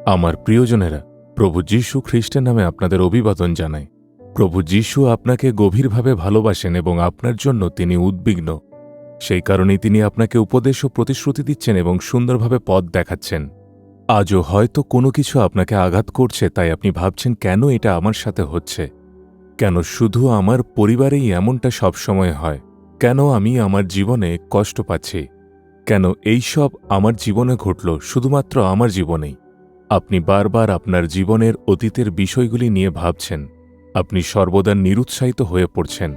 আমার প্রিয়জনেরা, প্রভু যীশু খ্রিস্টের নামে আপনাদের অভিবাদন জানাই। প্রভু যীশু আপনাকে গভীরভাবে ভালোবাসেন এবং আপনার জন্য তিনি উদ্বিগ্ন। সেই কারণেই তিনি আপনাকে উপদেশ ও প্রতিশ্রুতি দিচ্ছেন এবং সুন্দরভাবে পথ দেখাচ্ছেন। আজও হয়তো কোনো কিছু আপনাকে আঘাত করছে, তাই আপনি ভাবছেন, কেন এটা আমার সাথে হচ্ছে? কেন শুধু আমার পরিবারেই এমনটা সবসময় হয়? কেন আমি আমার জীবনে কষ্ট পাচ্ছি? কেন এই সব আমার জীবনে ঘটল, শুধুমাত্র আমার জীবনেই? আপনি বারবার আপনার জীবনের অতীতের বিষয়গুলি নিয়ে ভাবছেন। আপনি সর্বদা নিরুৎসাহিত হয়ে পড়ছেন,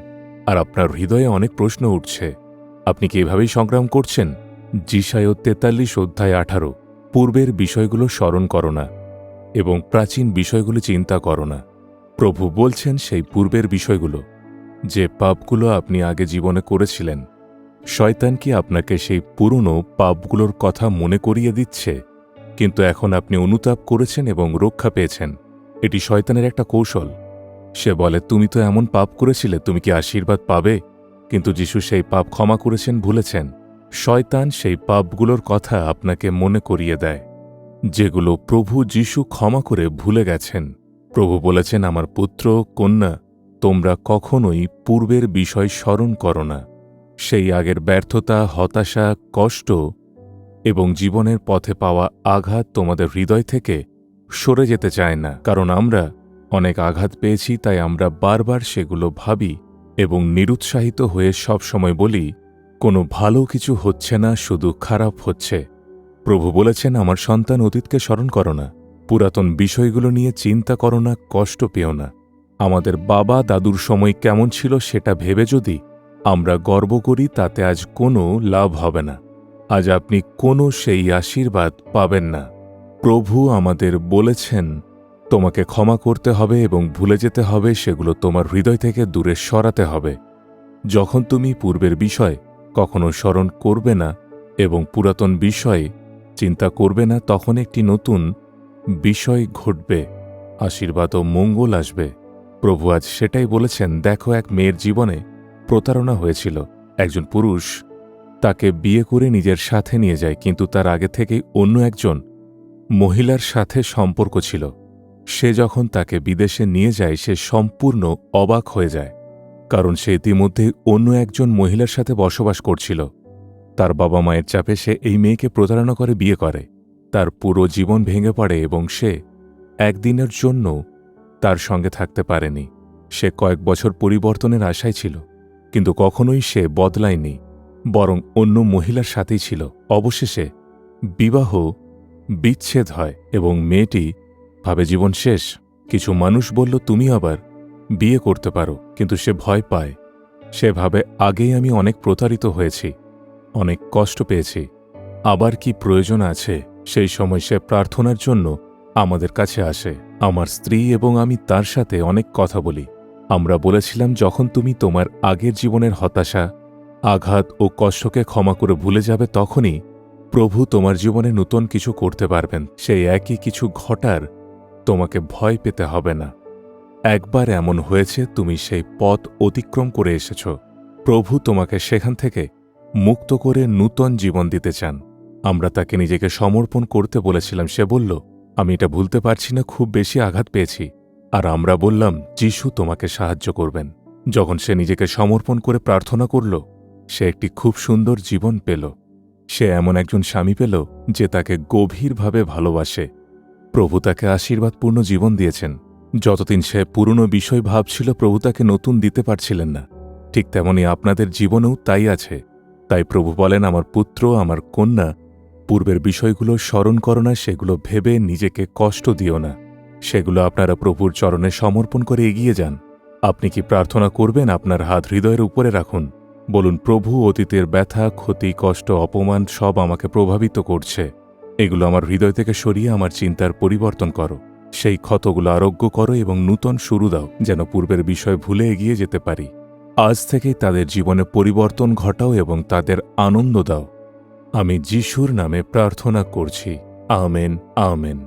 আর আপনার হৃদয়ে অনেক প্রশ্ন উঠছে। আপনি কি এভাবেই সংগ্রাম করছেন? যিশায়া 43:18, পূর্বের বিষয়গুলো স্মরণ করো না এবং প্রাচীন বিষয়গুলো চিন্তা করো না। প্রভু বলছেন সেই পূর্বের বিষয়গুলো, যে পাপগুলো আপনি আগে জীবনে করেছিলেন। শয়তান কি আপনাকে সেই পুরনো পাপগুলোর কথা মনে করিয়ে দিচ্ছে? কিন্তু এখন আপনি অনুতাপ করেছেন এবং রক্ষা পেয়েছেন। এটি শয়তানের একটা কৌশল। সে বলে, তুমি তো এমন পাপ করেছিলে, তুমি কি আশীর্বাদ পাবে? কিন্তু যিশু সেই পাপ ক্ষমা করেছেন, ভুলেছেন। শয়তান সেই পাপগুলোর কথা আপনাকে মনে করিয়ে দেয়, যেগুলো প্রভু যিশু ক্ষমা করে ভুলে গেছেন। প্রভু বলেছেন, আমার পুত্র, কন্যা, তোমরা কখনোই পূর্বের বিষয় স্মরণ করো না। সেই আগের ব্যর্থতা, হতাশা, কষ্ট এবং জীবনের পথে পাওয়া আঘাত তোমাদের হৃদয় থেকে সরে যেতে চায় না। কারণ আমরা অনেক আঘাত পেয়েছি, তাই আমরা বারবার সেগুলো ভাবি এবং নিরুৎসাহিত হয়ে সবসময় বলি, কোনো ভালো কিছু হচ্ছে না, শুধু খারাপ হচ্ছে। প্রভু বলেছেন, আমার সন্তান, অতীতকে স্মরণ করো না, পুরাতন বিষয়গুলো নিয়ে চিন্তা করো না, কষ্ট পেও না। আমাদের বাবা দাদুর সময় কেমন ছিল সেটা ভেবে যদি আমরা গর্ব করি, তাতে আজ কোনো লাভ হবে না। আজ আপনি কোনো সেই আশীর্বাদ পাবেন না। প্রভু আমাদের বলেছেন, তোমাকে ক্ষমা করতে হবে এবং ভুলে যেতে হবে, সেগুলো তোমার হৃদয় থেকে দূরে সরাতে হবে। যখন তুমি পূর্বের বিষয় কখনো স্মরণ করবে না এবং পুরাতন বিষয়ে চিন্তা করবে না, তখন একটি নতুন বিষয় ঘটবে, আশীর্বাদ ও মঙ্গল আসবে। প্রভু আজ সেটাই বলেছেন। দেখো, এক মেয়ের জীবনে প্রতারণা হয়েছিল। একজন পুরুষ তাকে বিয়ে করে নিজের সাথে নিয়ে যায়, কিন্তু তার আগে থেকেই অন্য একজন মহিলার সাথে সম্পর্ক ছিল। সে যখন তাকে বিদেশে নিয়ে যায়, সে সম্পূর্ণ অবাক হয়ে যায়, কারণ সে ইতিমধ্যেই অন্য একজন মহিলার সাথে বসবাস করছিল। তার বাবা মায়ের চাপে সে এই মেয়েকে প্রতারণা করে বিয়ে করে। তার পুরো জীবন ভেঙে পড়ে এবং সে একদিনের জন্য তার সঙ্গে থাকতে পারেনি। সে কয়েক বছর পরিবর্তনের আশায় ছিল, কিন্তু কখনোই সে বদলায়নি, বরং অন্য মহিলার সাথেই ছিল। অবশেষে বিবাহ বিচ্ছেদ হয় এবং মেয়েটি ভাবে জীবন শেষ। কিছু মানুষ বলল, তুমি আবার বিয়ে করতে পারো, কিন্তু সে ভয় পায়। সে ভাবে, আগেই আমি অনেক প্রতারিত হয়েছি, অনেক কষ্ট পেয়েছি, আবার কি প্রয়োজন আছে? সেই সময় সে প্রার্থনার জন্য আমাদের কাছে আসে। আমার স্ত্রী এবং আমি তার সাথে অনেক কথা বলি। আমরা বলেছিলাম, যখন তুমি তোমার আগের জীবনের হতাশা, আঘাত ও কষ্টকে ক্ষমা করে ভুলে যাবে, তখনই প্রভু তোমার জীবনে নতুন কিছু করতে পারবেন। সেই একই কিছু ঘটার তোমাকে ভয় পেতে হবে না। একবার এমন হয়েছে, তুমি সেই পথ অতিক্রম করে এসেছ। প্রভু তোমাকে সেখান থেকে মুক্ত করে নূতন জীবন দিতে চান। আমরা তাকে নিজেকে সমর্পণ করতে বলেছিলাম। সে বলল, আমি এটা ভুলতে পারছি না, খুব বেশি আঘাত পেয়েছি। আর আমরা বললাম, যিশু তোমাকে সাহায্য করবেন। যখন সে নিজেকে সমর্পণ করে প্রার্থনা করল, সে একটি খুব সুন্দর জীবন পেল। সে এমন একজন স্বামী পেল যে তাকে গভীরভাবে ভালোবাসে। প্রভু তাকে আশীর্বাদপূর্ণ জীবন দিয়েছেন। যতদিন সে পুরনো বিষয় ভাবছিল, প্রভু তাকে নতুন দিতে পারছিলেন না। ঠিক তেমনি আপনাদের জীবনেও তাই আছে। তাই প্রভু বলেন, আমার পুত্র, আমার কন্যা, পূর্বের বিষয়গুলো স্মরণ করো না, সেগুলো ভেবে নিজেকে কষ্ট দিও না। সেগুলো আপনারা প্রভুর চরণে সমর্পণ করে এগিয়ে যান। আপনি কি প্রার্থনা করবেন? আপনার হাত হৃদয়ের উপরে রাখুন। বলুন, প্রভু, অতীতের ব্যথা, ক্ষতি, কষ্ট, অপমান সব আমাকে প্রভাবিত করছে। এগুলো আমার হৃদয় থেকে সরিয়ে আমার চিন্তার পরিবর্তন করো। সেই ক্ষতগুলো আরোগ্য করো এবং নূতন শুরু দাও, যেন পূর্বের বিষয় ভুলে এগিয়ে যেতে পারি। আজ থেকেই তাদের জীবনে পরিবর্তন ঘটাও এবং তাদের আনন্দ দাও। আমি যিশুর নামে প্রার্থনা করছি। Amen, amen.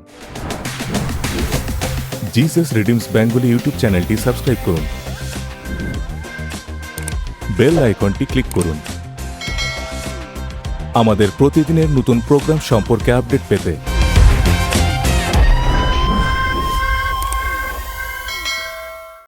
Jesus redeems Bengali YouTube চ্যানেলটি সাবস্ক্রাইব করুন, বেল আইকনটি ক্লিক করুন আমাদের প্রতিদিনের নতুন প্রোগ্রাম সম্পর্কে আপডেট পেতে।